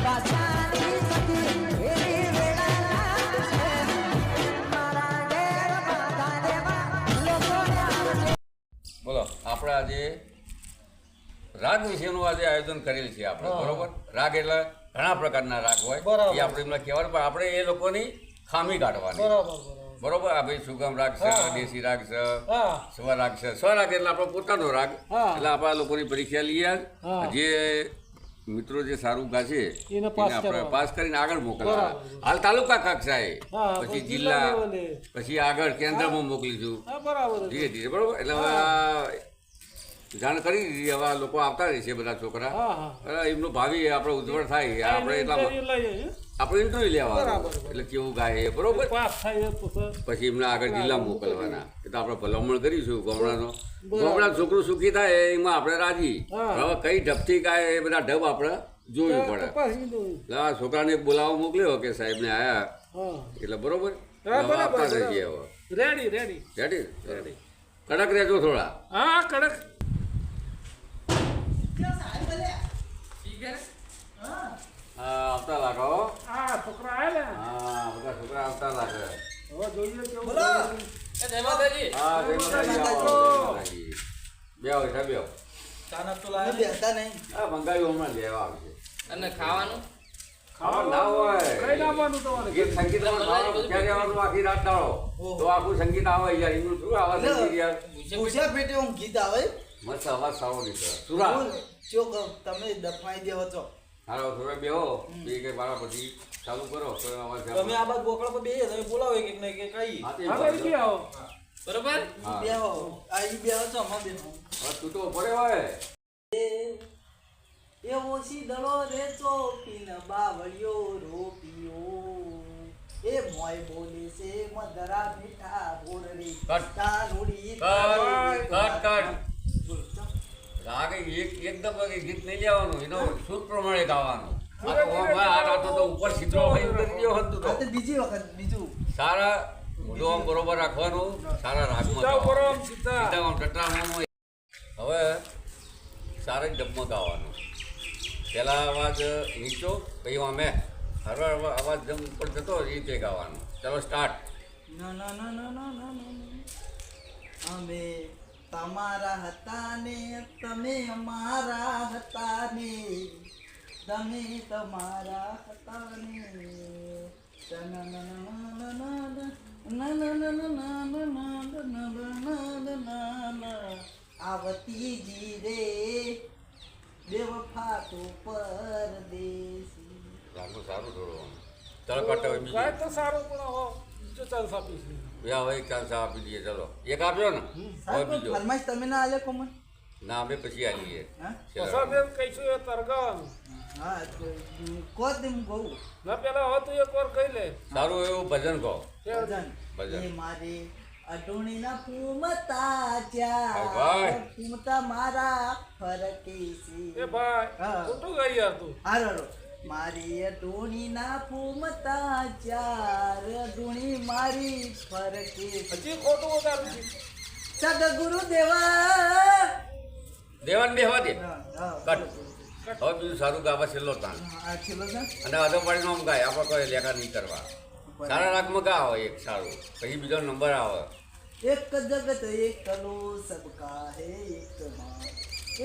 બોલો આપણે આજે રાગ વિશેનું આજે આયોજન કરેલ છે આપણે બરોબર. રાગ એટલે ઘણા પ્રકારના રાગ હોય એ આપણે એમને કહેવાનું, પણ આપણે એ લોકોની ખામી કાઢવાની બરોબર. આ ભાઈ સુગમ રાગ છે, દેશી રાગ છે, સ્વરાગ છે. સ્વરાગ એટલે આપણો પોતાનો રાગ, એટલે આપણા લોકોની પરીક્ષા લઈએ જે મિત્રો જે સારું ગાશે એને આપણે પાસ કરીને આગળ મોકલવા. હાલ તાલુકા કક્ષાએ, પછી જિલ્લા, પછી આગળ કેન્દ્રમાં મોકલીશું ધીરે ધીરે બરોબર. એટલે જાણ કરી દીધી. હવે લોકો આવતા રહેશે બધા છોકરા, એમનું ભાવિ આપણે ઉજ્જવળ થાય. આપણે એટલા આપણે ઇન્ટરવ્યુ લેવાનું એટલે કેવું ગાય બરોબર. પછી એમને આગળ જિલ્લા મોકલવાના. એટલે આપણે ભલામણ કરીશું ગામડા છોકરું સુખી થાય એમાં આપણે રાજી. હવે કઈ ઢબથી ગાય એ બધા ઢબ આપણે જોવું પડે. એટલે આ છોકરાને બોલાવવા મોકલ્યો કે સાહેબને આયા એટલે બરોબર આપતા રહીએ. હવે રેડી રેડી રેડી રેડી કડક રહેજો થોડા. હા કડક. આવતા લાગો. છોકરા આવ્યા ને. હા બધા છોકરા આવતા લાગે. હવે જોઈએ કેવું. બે હોય સાહેબ મંગાવ્યું હમણાં લેવા આવશે. અને ખાવાનું ખાવા ના હોય કઈ નાખવાનું તમારે? ગીત સંગીત ક્યારે આવવાનું આખી રાત દાડો તો આખું સંગીત આવે યાર. એનું શું આવે સંગીત યાર? પૂછ્યા પેટે હું ગીત આવે મસ્ત અવાજ સારો નીકળે. સુરા ચોક તમે દફાઈ દેવો છો. હાલો થોડા બેહો બે કે બારા પછી ચાલુ કરો તો અવાજ તમે આ બાદ બોકડા પર બેહે તમે બોલાવો એક નહીં કે કઈ હવે ઈ આવો બરોબર. બેહો આ ઈ બેહો છો માં બેહો તૂટો પડે હોય એવો સીધળો રે ચોપીન બાવળિયો રોપિયો એ મોય બોલે છે મધરા મીઠા બોરડી કાનુડી કટ રાગ એકદમ ગીત નહીં લેવાનું, એનો સુર પ્રમાણે ગાવાનું. આ તો ઉપર સીધો હોય તો બીજી વખત બીજું સારા મોઢું બરોબર રાખવાનું, સારા રાગમાં ટટામાં. હવે સારા ડબમાં ગાવાનું. પહેલા અવાજ નીચો પછી અમે હરવાર અવાજ જેમ ઉપર જતો એ રીતે ગાવાનું. ચાલો સ્ટાર્ટ. ના ના ના ના ના ના અમે તમારા હતા ને તમે અમારા હતા ને તમે તમારા હતા ને આવતી જી રે બેવફા તો પરદેશી. રાગનું સારું થોડું ચાલો કટ હવે ગાય તો સારું પણ જો ચાન્સ આપીશ. હવે એક ચાન્સ આપી દઈએ. ચલો એક આપ્યો ને હવે બીજો. ફરમાઈશ તમે ના આલે કોમન ના અમે પછી આવીએ. પસાદ એમ કહીશું એ તરગાવાનું. હા કોત એમ કહું ના પેલા હવે તું એક વાર કહી લે. સારું એવું ભજન કહો. ભજન ભજન. એ મારે અઢોણીના ફૂમતા ચા ભાઈ. ફૂમતા મારા ફરકે છે એ ભાઈ હા. ખોટું ગઈ યાર તું. હારો મારી અઢોણીના ફૂમતા ચાર અઢોણી મારી ફરકે હજી ખોટું વધારું છે. સદગુરુ દેવા દેવાન બેહવા દે. હા કટ. હવે બીજું સારું ગાવા છેલ્લો તાણ. આ છેલ્લો છે અને અધો પાડીનો આમ ગાય આપણે કોઈ લેખા નહીં કરવા. સારા રાગમાં ગાવો એક સારું, પછી બીજો નંબર આવે. એક જગત એકલો સબકા હે એક માં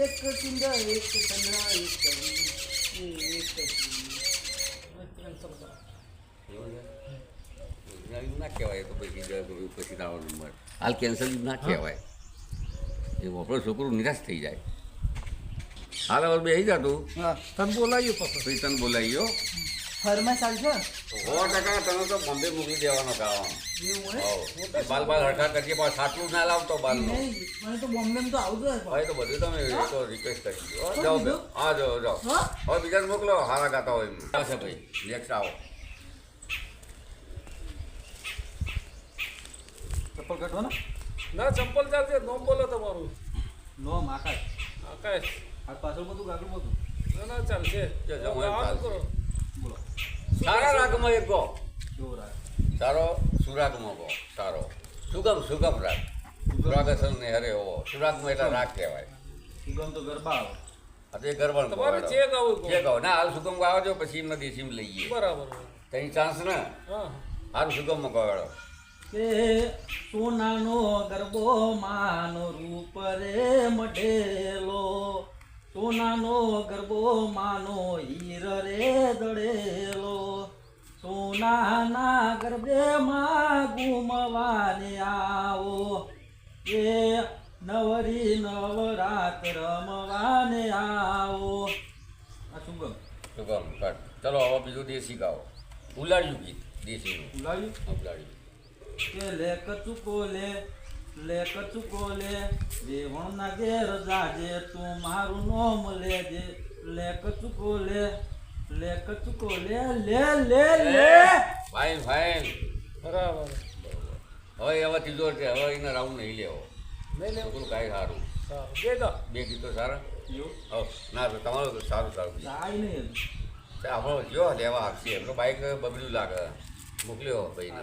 એક સુંદર એક ચંદ્ર એક કવિ એક એવું ના કહેવાય તો પછી પછી તારો નંબર હાલ કેન્સલ ના કહેવાય. એ આપણો છોકરું નિરાશ થઈ જાય. હાલ હવે બેસી જતું હા તને બોલાવ્યું પછી. પછી તને બોલાવીયો ફરમાઈશ આવશે 100% તને તો બોમ્બે મોકલી દેવાનો ગાવાનું. એવું બાલ બાલ હરખા કરીએ પણ સાટલું ના લાવતો બાલનું. નહીં મને તો બોમ્બે તો આવજો હવે તો બધું તમે તો રિક્વેસ્ટ કરી દો. જાઓ હા જાઓ જાઓ. હવે બીજાને મોકલો હારા ગાતા હોય એમ. છે ભાઈ નેક્સ્ટ આવો. ચપ્પલ કાઢો ને ના ચંપલ ચાલશે. નોમ બોલો તમારું. નો આકાશ આકાશ. આ પાછળ બધું ગાગલું બધું ના ના ચાલશે. આવું કરો. બોલો સારા રાગમાં એક કહો. કેવો રાગ સારો સુરાગમાં કહો. સારો સુગમ રાગ. સુરાગ અસલ ને હરે હોવો સુરાગમાં એટલા રાગ કહેવાય. સુગમ તો ગરબા આવે આ તો એ ગરબાનું તમારે ગાવ જે ગાવું કહો. જે ગાવ ના હાલ સુગમ ગાવો છો પછી એમને દેશીમાં લઈએ બરાબર તઈ ચાન્સ ને હા હાલ સુગમમાં ગાવાડો કે સોનાનો ગરબો માનો રૂપ રે મઢેલો, સોનાનો ગરબો માનો હીર રે દડેલો, સોનાના ગરબે માં ઘૂમવાને આવો, એ નવરી નવરાત રમવાને આવો. આ સુગમ સુગમ કટ ચલો હવે બીજું દેશી ગાઓ ઉલાડ્યું ગીત દેશીનું ઉલાવ્યું ઉલાડ્યું કે લે કચુકો લે કચુકો લે વેવણના ઘેર જાજે તું મારું નોમ લેજે, લે કચુકો લે કચુકો લે લે લે લે. ફાઇન ફાઇન બરાબર હવે ત્રીજો છે હવે એને રાઉન્ડ નહીં લેવો નહીં લેવું છોકરું કાંઈ સારું સારું બે ગા બે ગીતો સારા હવ ના તો તમારું તો સારું સારું ગીત. જાય નહીં આપણો જો લેવા આપશે એમનો બાઇક બગડ્યું લાગે મોકલ્યો ભાઈને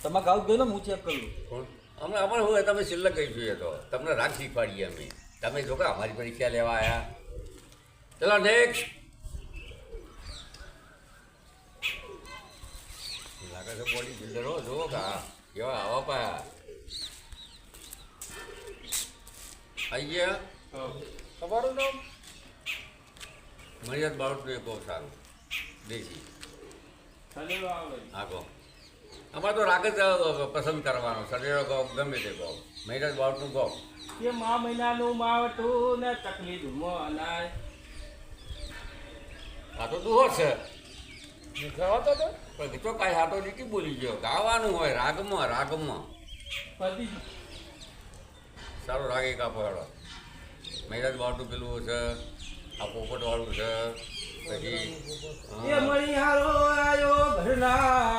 તમે ગાવ ગયો ને હું ચેક કરું. અમે અમારે હોય તમે છેલ્લે કહી જોઈએ તો તમને રાગ શીખવાડીએ અમે તમે જો કે અમારી પરીક્ષા લેવા આવ્યા ચલો નેક્સ્ટ લાગે છે બોડી બિલ્ડરો જો કા કેવા આવા પાયા આઈ ગયા તમારું નામ મર્યાદ બાળકનું એક બહુ સારું દેશી હા કહો અમારે તો રાગ જ પસંદ કરવાનો સડેરો કહો ગમે તે કહો મહિરાજ બાળકનું કહો કે મા મહિનાનું માવઠું ને તકલીફ અનાય. આ તો દુહો છે ગાવાતો તો પણ ગીતો કાંઈ હાટો નીતિ બોલી ગયો ગાવાનું હોય રાગમાં રાગમાં પતિ સારો રાગ એક આપો હેડો મહિરાજ બાળકનું પેલું છે આ પોપટવાળું છે પછી એ મણિહારો આયો ઘરના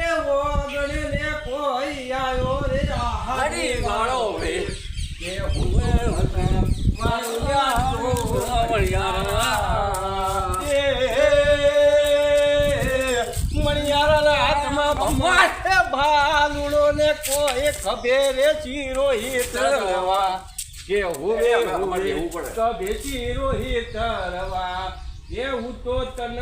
એવો ગણને કોઈ આયો રે હરી વાળો રે કે હુએ હતા મારું એ મણિહારા હાથમાં ભમાય ભાલુડો ને કોઈ ખભે રે ચિરોહિત રવા કે હુવે કભે ચિરોહિત રવા એવું તો તન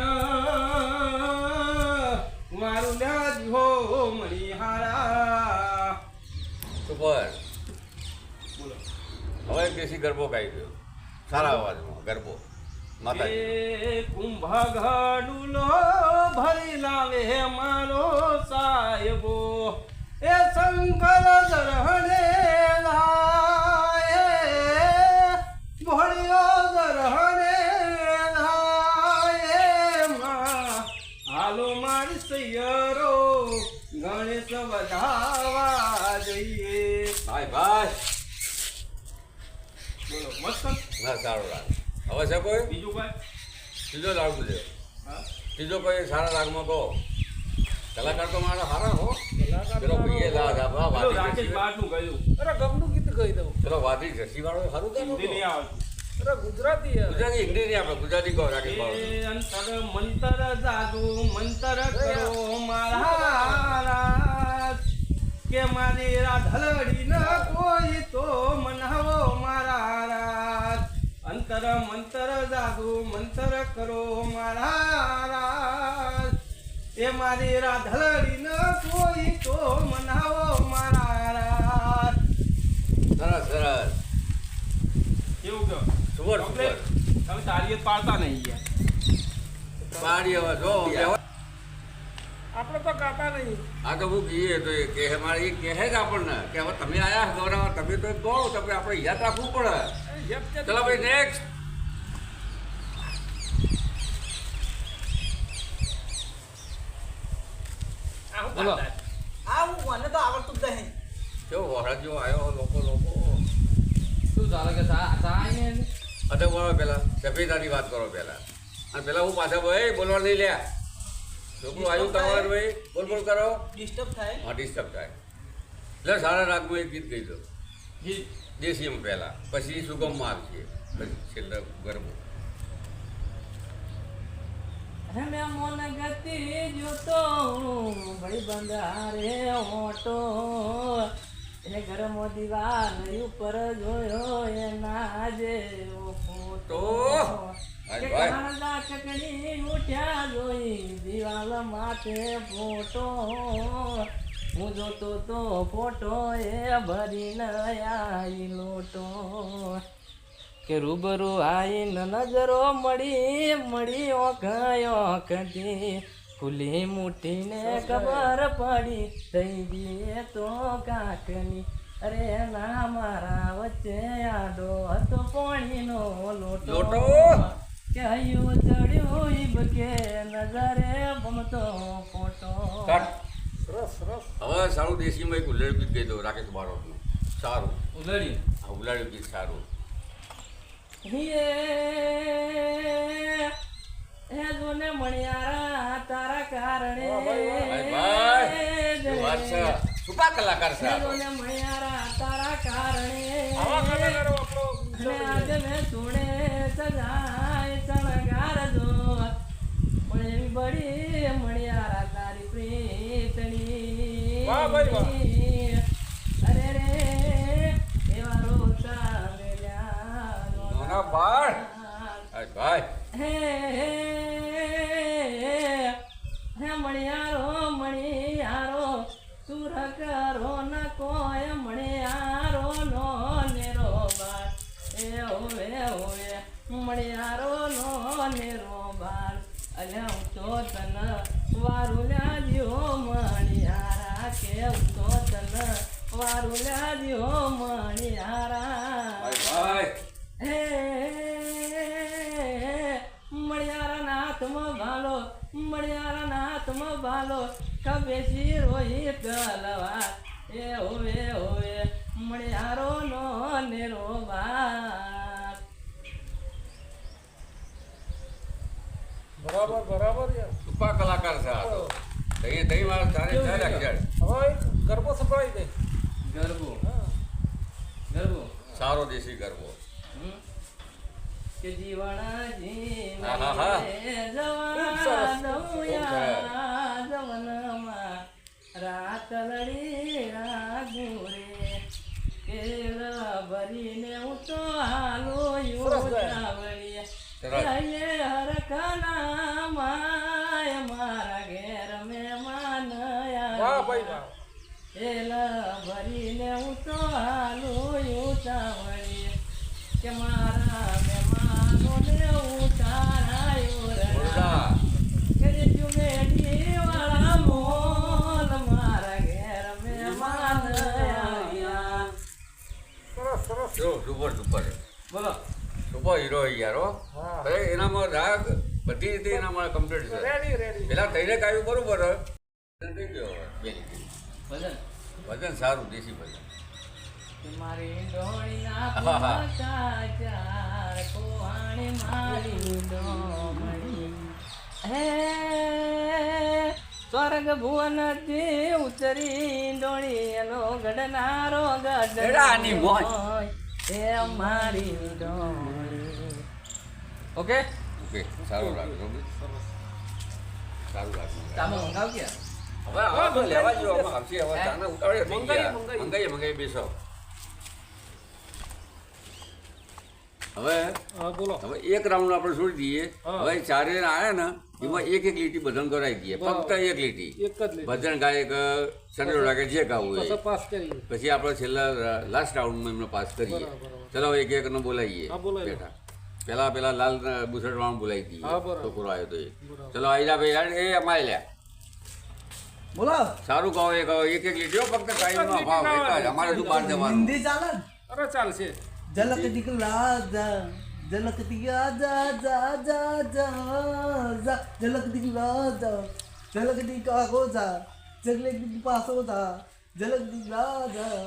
મારું નાજ હો મણિહારા. સુપર હવે એક દેશી ગરબો ગાઈ ગયો સારા અવાજમાં ગરબો માતાજી એ કુંભઘડુલો ભરી લાવે મારો સાહેબો એ શંકર દરહણે લાય ભળ્યો દરહણે લાય માં હાલો મારી સૈયરો ગણેશ વધાવા જઈએ. ભાઈ ભાઈ બોલો મસ્ત. ના સારો રાગ હવે છે કોઈ બીજું ભાઈ ત્રીજો લાગુ છે હા ત્રીજો કોઈ સારા રાગમાં કહો કલાકાર તો મારા સારા હો કલાકાર પેલો ભાઈએ તમારો- લાગ આપા પેલું વાદી રાકેશ જસી બારનું ગયું અરે ગમનું ગીત કહી દઉં પેલો વાદી જસી વાળો સારું હિન્દી નહીં ગાતો આવતું. અરે ગુજરાતી યાર ગુજરાતી હિન્દી નહીં આપણે ગુજરાતી કહો રાકેશ બાળો એ અંતર મંતર જાદુ મંતર કરો મારા કે મારી રાધલડી ન કોઈ તો મનાવો મારા રાત. અંતર મંતર જાદુ મંતર કરો મારા રાત એ મારી રાધલડી ન કોઈ તો મનાવો મારા રાત. સરસ સરસ કેવું કહો સુપર સુપર તમે તારીએ પાડતા નહીં યાર. પાડી હવે જો આપણે તો ગાતા નહીં આ તો હું કહીએ તો એ કહે મારે એ કહે જ આપણને કે હવે તમે આયા ગૌરવ તમે તો કહો તમે આપણે યાદ રાખવું પડે ચલો ભાઈ નેક્સ્ટ બોલો આ હું મને તો આવડતું જ નહીં. કેવો વરસાદ જેવો આવ્યો લોકો શું ચાલે કે સાય અરે બોલો પેલા સફેદાની વાત કરો પેલા અને પેલા હું પાછા ભાઈ બોલવા નહીં લ્યા છોકરું આવ્યું તમારું ભાઈ બોલ બોલ કરો ડિસ્ટર્બ થાય. હા ડિસ્ટર્બ થાય એટલે સારા રાગમાં એક ગીત કહી દો ગીત દેશીમાં પહેલાં પછી સુગમમાં આવશે પછી છેલ્લે ગરબો રમે મોન ગતિ જોતો ભાઈ બંધારે ઓટો એ ગરમો દિવાલ ઉપર જોયો એના જેવો ફોટો તો કે ભાઈ કાળા ચકડી ઉઠ્યા જોઈ દિવાલ માથે ફોટો હું જોતો તો ફોટો એ ભરીને આઈ લોટો કે રૂબરૂ આઈને નજરો મળી ઓખથી ખુલ્લી મુઠ્ઠીને ખબર પડી થઈ ગઈ તો કાકની અરે ના મારા વચ્ચે આડો હતો પાણીનો લોટો લોટો. કે હૈયું ચડ્યું ઈબ કે નજરે ભમતો ફોટો કટ. સરસ સરસ હવે સારું દેશીમાં એક ઉલ્લાડ્યું ગીત કહી દો રાકેશ બારોટનું સારું ઉલડી આ ઉલ્લાડ્યું ગીત સારું હે જોને મણિયારા તારા કારણે ભાઈ ભાઈ શું વાત છે સુપા કલાકાર છે આ તો. જોને મણિયારા તારા કારણે આવા કલાકારો આપણો અને આજે મેં સુણે સજાય શણગાર જો પણ એવી બડી મણિયારા તારી પ્રીતણી વાહ ભાઈ વાહ. અરે રે એવા રોતા મેલ્યા નાના બાળ ભાઈ હે મણિયારો સુર કરો ન કોઈ મણિયારો નો નેરો બાળ એ હોવે હોવે મણિયારો નો નેરો બાળ અલ્યા હું તો તન વારું લાગ્યો મણિયારા કે હું તો તન વારું લાગ્યો મણિયારા ભાઈ હે મણિયારા નાથમાં ભાલો મણિયારા નાથમાં ભાલો કબેસી રોહી ગલવા એ હોવે હોવે મણિયારો નો નેરો બાર બરાબર બરાબર યાર સુપા કલાકાર છે આ તો તઈ તઈ વાર તારે ચાલે અક્ષર હવે એક ગરબો સંભળાવી દે ગરબો હા ગરબો સારો દેશી ગરબો કે જીવણાજી આહાહા. જવનમાં રાત લડી રાગુરે કેળ ભરીને હું તો હાલો સરસ ગાય. ચાવડીએ સરસ. હરખના માય મારા ઘેર મહેમાન વાહ ભાઈ વાહ એલા ભરીને હું તો હાલું ચાવડીએ કે મારા મહેમાનોને ઉતારાયો રે બોલડા કે જુમેડી વાળા મોલ મારા ઘેર મહેમાન આવ્યા સરસ સરસ જો સુપર સુપર બોલો સુપર હીરો યાર હો હા. અરે એનામાં રાગ બધી રીતે એનામાં કમ્પ્લીટ છે રેડી રેડી પેલા તઈને કાયું બરોબર ભજન થઈ ગયો હવે. બે રીતે. ભજન ભજન સારું દેશી ભજન કે મારી ડોળીના આહાહા. પૂછા ચાર કોહાણી મારી ડોમણી હે સ્વર્ગ ભુવન થી ઉતરી ડોળી એનો ગડનારો એડાની મોજ. એ મારી ડોળી ઓકે ઓકે સારું રાગ બરોબર સારું રાગ તમે મંગાવ કે હવે આવા તો લેવા જો આમાં આવશે હવે ચાના ઉતાવળે થઈ ગયા મંગાઈએ. મંગાઈએ બેસો હવે હા બોલો હવે એક રાઉન્ડ આપણે છોડી દઈએ હા. હવે ચારે આવ્યા ને એમાં એક એક લીટી ભજન કરાવી દઈએ બરાબર. ફક્ત એક લીટી એક જ લે ભજન ગાયક સંડો લાગે જે ગાવું પછી હોય પાસ કરીએ પછી આપણે છેલ્લા લાસ્ટ રાઉન્ડમાં એમને પાસ કરીએ બરાબર, બરાબર. ચલો એક એકને બોલાવીએ હા, બોલાવી લો. બેઠા પેલા લાલ બુસટ વાળું બોલાવી દઈએ હા, બરાબર. છોકરો આવ્યો તો એ બરાબર. ચલો આવી જા ભાઈ એ અમાય લ્યા બોલો સારું કહો એક લીટીઓ ફક્ત ટાઈમનો અભાવ એક જ અમારે શું બહાર જવાનું હિન્દી ચાલે ને? અરે ચાલશે ઝલક દિખલા જા ઝલક દિખલા જા જા જા જા જા ઝલક દિખલા જા ઝલક દિખા જા ઝલક દિખ પાસો જા ઝલક દિખલા જા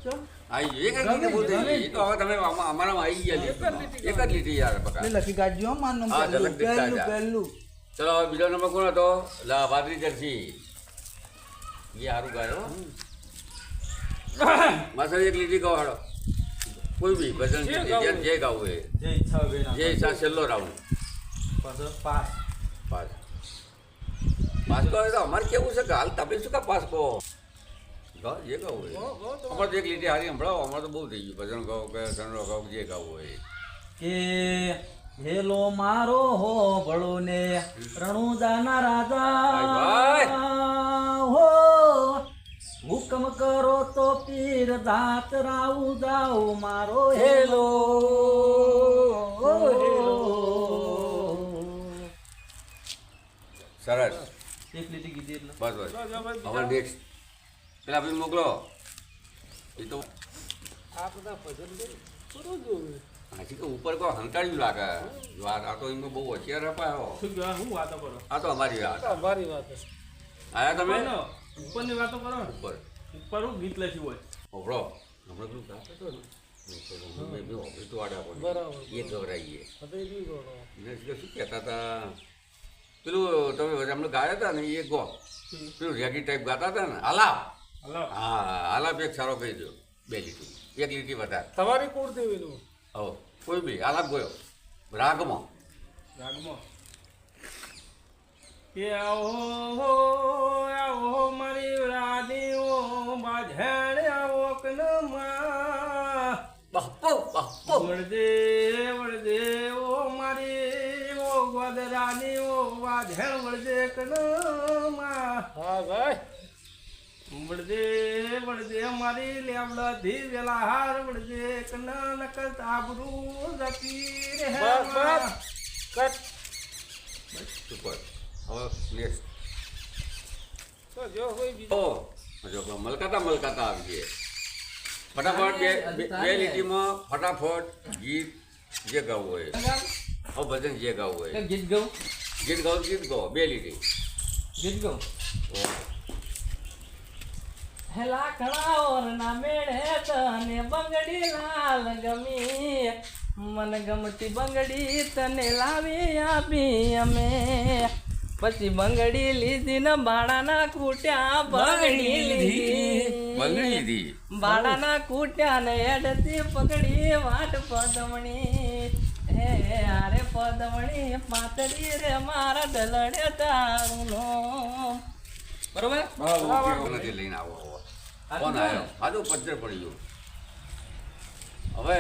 ચલ આવી ગયું એક જ લીટી બોલતી જઈએ. એ તો હવે તમે અમારામાં આવી ગયા લીટી. એક જ લીટી યાર બકા એટલે લખી કાઢજો હો, મારું નામ હા, પહેલું ઝલક દિખલા પહેલું જા. પહેલું ચલો હવે બીજો નંબર કોણ હતો વાદળી જર્સી એ સારું ગાયો માસર એક લીટી કહો હાડો કોઈ બી ભજન જે કીર્તન, ગાવું જે ગાવું હોય જે ઈચ્છા હોય જે ઈચ્છા છેલ્લો રાઉન્ડ પછી પાસ પાસ પાસ તો હવે તો અમારે કેવું છે કે હાલ તમે શું કા પાસ કહો ગાઓ, જે ગાવું હોય અમારે તો એક લીટી હારી સંભળાવો અમારે તો બહુ થઈ ગયું ભજન ગાઓ કે સનરો ગાઓ જે ગાવું હોય કે હેલો મારો હો ભળો ને રણુજાના રાજા હો હુકમ કરો તો પીર દાત રાઉ જાઉ મારો હેલો સરસ એક લીટી કીધી એટલે બસ બસ હવે નેક્સ્ટ પેલા ભાઈ મોકલો એ તો આ બધા ભજન થોડું જોયું હજી તો ઉપર કોઈ હંકાળ્યું લાગે આ તો એમાં બહુ હોશિયાર અપાયો શું કહેવાય? હું વાતો કરો આ તો અમારી વાત મારી વાત છે આયા તમે ઉપરની વાતો કરો ને. ઉપર ઉપર હું ગીત લખ્યું હોય ઓભળો હમણાં પેલું ગાતો હતો ને તો આડા પડે બરાબર. એ ગભરાઈએ હવે બી ગયો ને શું કહેતા હતા પેલું તમે હમણાં ગાયા હતા ને એ ગો પેલું રેગી ટાઈપ ગાતા હતા ને આલાપ હલો હા આલાપ એક સારો કહી દો 2 લીટી 1 લીટી વધારે તમારી કુળ દેવીનું હો કોઈ બી આલાપ ગયો રાગમાં રાગમાં કે આવો મારી રાણીઓ બાઝાણ આવો કનમાં બાપો બાપો વળદે વળદે ઓ મારી ઓ ગોદરાની ઓ બાઝાણ વળદે કનમાં હા ભાઈ વળદે વળદે મારી લેવડા ધી વેલા હાર વળદે કના નકલ આબરૂ જતી રે બસ બસ કટ સુપર હવે નેક્સ્ટ તો જો કોઈ બીજું ઓ જો મલકાતા મલકાતા આવી ગયે ફટાફટ બે લીટીમાં ફટાફટ ગીત જે ગાવું હોય હવે ભજન જે ગાવું હોય ગીત ગાઉં ગીત ગાઓ 2 લીટી ગીત ગાઉં હેલા ખડાઓર ના મેળે તને બંગડી લાલ ગમી મન ગમતી બંગડી તને લાવી આપી અમે પછી બંગડી લીધી ને બાળાના કૂટ્યા બંગડી લીધી બંગડી લીધી બાળાના કૂટ્યા ને એડતી પકડી વાટ પદમણી હે આરે પદમણી પાતળી રે મારા ઢલડે તારું નો બરોબર નથી લઈને આવો કોણ આવ્યો આજો પથ્થર પડી ગયો હવે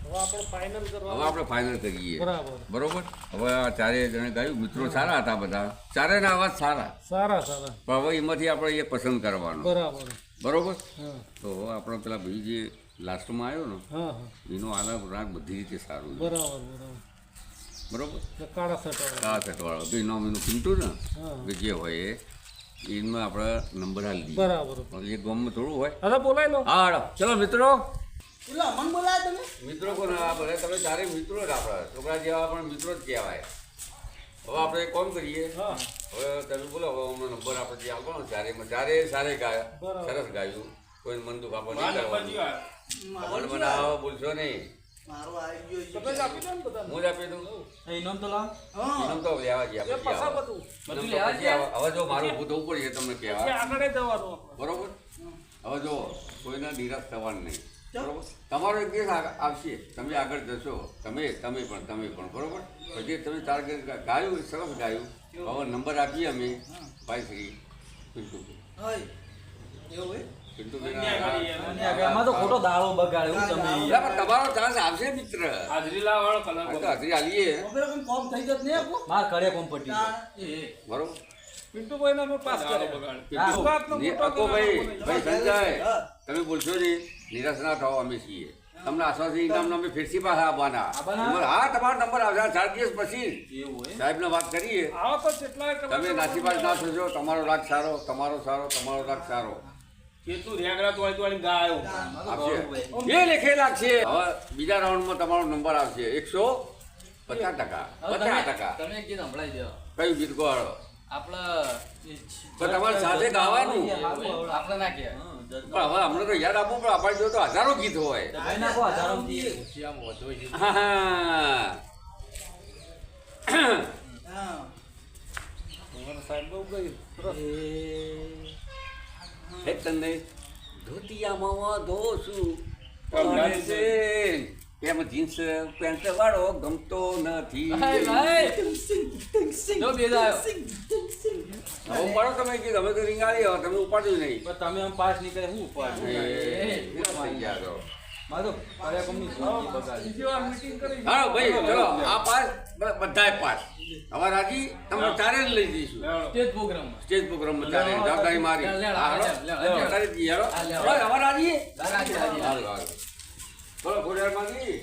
હવે આપણે ફાઇનલ કરવા હવે આપણે ફાઇનલ કરીએ બરાબર બરોબર હવે આ ચારે જણે ગાયું મિત્રો સારા હતા બધા ચારેના અવાજ સારા સારા સારા પણ હવે એમાંથી આપણે એક પસંદ કરવાનો બરાબર બરોબર હા તો હવે આપણે પેલા ભાઈ જે લાસ્ટમાં આવ્યો ને હા હા એનો આલાપ રાગ બધી રીતે સારું છે બરાબર બરાબર બરોબર એટલે કાળા સટવાળા આ સેટવાળો ભાઈ નામ એનું પીંટું ને હા કે જે હોય એમાં આપણે નંબર હાલ દઈએ બરાબર એક ગામમાં થોડું હોય હવે બોલાય લો હા હાલો ચલો મિત્રો મન બોલાય તમે મિત્રો કોને આ બધા તમે ચારે મિત્રો જ આપણા છોકરા જેવા પણ મિત્રો જ કહેવાય હવે આપણે એક કામ કરીએ હવે તમે બોલો હવે અમને નંબર આપણે જે આપવાનો ચારે સારે ગાયા બરાબર. સરસ ગાયું કોઈ મન દુખ આપણે નહીં મારા કરવાનું નંબર ખબર બનાવો બોલશો નહીં મારો આવી ગયો તમે જ આપી દો ને બધાને. હું જ આપી દઉં ઇનામ તો લાવ ઇનામ તો લેવા ગયા એ પછી પાછા આવો. બધું બધું ઇનામ તો લેવા પછી ગયા? આવો. હવે જો મારું ઊભું થવું પડશે તમને એ કહેવા આગળ જવાનું આપણે. બરોબર હવે જો કોઈને નિરાશ થવાનું નહીં બરોબર તમારો એક દિવસ આવશે તમે આગળ જશો તમે પણ બરોબર પછી તમે ટાર્ગેટ ગાયું સરસ ગાયું હવે નંબર આપીએ અમે ભાઈ શ્રી પિન્ટુ આમાં તો ખોટો દાળો બગાડે એવું તમે તમારો ચાન્સ આવશે મિત્ર હાજરી લાવવાનો કલર આ તો હાજરી આલીએ માર કડે કોમ પટી બરોબર પિન્ટુભાઈને અમે પાસ કર્યા. બગાડ ગુજરાતનો મોટો અકો ભાઈ સંજય તમે બોલશો નહીં નિરાશ ના થાવ અમે છીએ તમને આશ્વાસન ઇનામનો અમે ફેરસી પાછા આવવાના હા તમારો નંબર આવશે 4 દિવસ પછી એવું હોય સાહેબને વાત કરીએ આવો તો કેટલાય કલાક તમે નાસીપાસ ના થશો તમારો રાગ સારો તમારો રાગ સારો કેટલું રેગડા તોડી તોડી ગાયો આપશે એ લેખે લાગશે હવે બીજા રાઉન્ડમાં તમારો નંબર આવશે 150% 50% તમે એક ગીત સંભળાઈ દો કયું ગીત ગાળો આપણે પણ તમારે સાથે ગાવાનું આપણે ના કહેવાય પણ હવે અમને તો યાદ આપવું પણ આપણે જો તો હજારો ગીત હોય ભાઈ નાખો હજારોથી. તમારા સાહેબ બહુ ગઈ. હે તને ધોતિયામાં વાંધો છું છે એમ જીન્સ પેન્ટ વાળો ગમતો નથી ભાઈ ભાઈ જો બેદા આવ્યો હવે ઉપાડો તમે કીધું અમે તો રીંગાળી હવે તમે ઉપાડ્યું નહીં પણ તમે આમ પાસ નીકળે શું ઉપાડ એ થઈ ગયા તો. બીજી વાર meeting કરી હાલો ભાઈ ચલો આ પાસ બધાય પાસ હવે રાજી તમે તારે જ લઈ જઈશું સ્ટેજ પ્રોગ્રામમાં સ્ટેજ પ્રોગ્રામમાં તારે જવાબદારી મારી હા, હાલો કરી દઈએ હાલો હવે રાજી હાલો હાલો બોલો ખોડિયાર માંથી